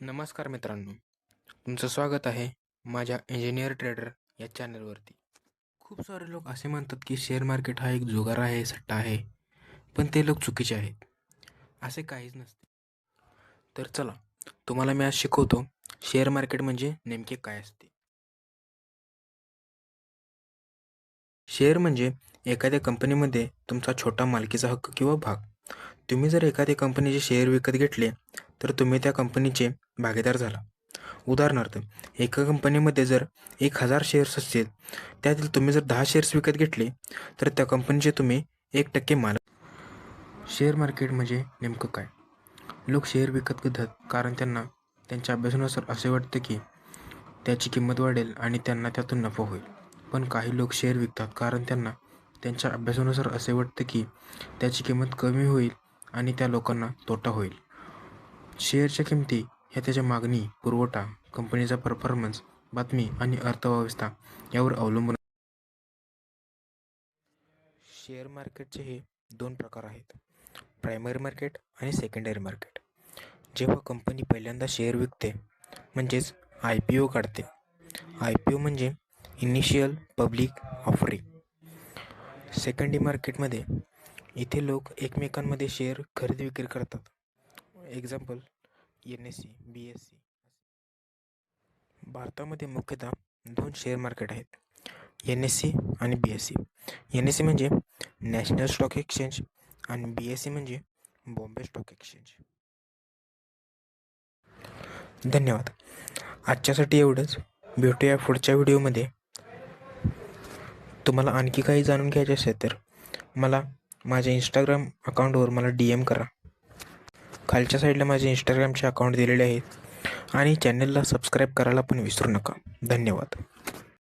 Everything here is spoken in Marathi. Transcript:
नमस्कार मित्रांनो, तुमचं स्वागत आहे माझ्या इंजिनियर ट्रेडर या चॅनलवरती. खूप सारे लोक असे म्हणतात की शेअर मार्केट हा एक जुगार आहे, सट्टा आहे, पण ते लोक चुकीचे आहेत. असे काहीच नसते. तर चला, तुम्हाला मी आज शिकवतो शेअर मार्केट म्हणजे नेमके काय असते. शेअर म्हणजे एखाद्या कंपनीमध्ये तुमचा छोटा मालकीचा हक्क किंवा भाग. तुम्ही जर एखाद्या कंपनीचे शेअर विकत घेतले तर तुम्ही त्या कंपनीचे भागीदार झाला. उदाहरणार्थ, एका कंपनीमध्ये जर 1000 शेअर्स असतील, त्यातील तुम्ही जर 10 शेअर्स विकत घेतले तर त्या कंपनीचे तुम्ही 1% मालक. शेअर मार्केट म्हणजे नेमकं काय? लोक शेअर विकत घेतात कारण त्यांना त्यांच्या अभ्यासानुसार असे वाटते की त्याची किंमत वाढेल आणि त्यांना त्यातून नफा होईल. पण काही लोक शेअर विकतात कारण त्यांना त्यांच्या अभ्यासानुसार असे वाटते की त्याची किंमत कमी होईल आणि त्या लोकांना तोटा होईल. शेअरच्या किमती ह्या त्याच्या मागणी, पुरवठा, कंपनीचा परफॉर्मन्स, बातमी आणि अर्थव्यवस्था यावर अवलंबून. शेअर मार्केटचे हे 2 प्रकार आहेत, प्रायमरी मार्केट आणि सेकंडरी मार्केट. जेव्हा कंपनी पहिल्यांदा शेअर विकते म्हणजेच IPO काढते. IPO म्हणजे इनिशियल पब्लिक ऑफरिंग. सेकंडरी मार्केटमध्ये इथे लोक एकमेकांमध्ये शेअर खरेदी विक्री करतात. Example NSE, BSE. भारतामध्ये मुख्यतः 2 शेअर मार्केट आहेत, NSE आणि BSE. NSE म्हणजे नॅशनल स्टॉक एक्सचेंज आणि BSE म्हणजे बॉम्बे स्टॉक एक्सचेंज. धन्यवाद. आजच्यासाठी एवढंच. भेटूया पुढच्या व्हिडिओमध्ये. तुम्हाला आणखी काही जाणून घ्यायचे असेल तर मला माझ्या इंस्टाग्राम अकाउंटवर मला DM करा. खालच्या साईडला माझे इंस्टाग्रामचे अकाउंट दिलेले आहेत आणि चॅनलला सबस्क्राईब करायला पण विसरू नका. धन्यवाद.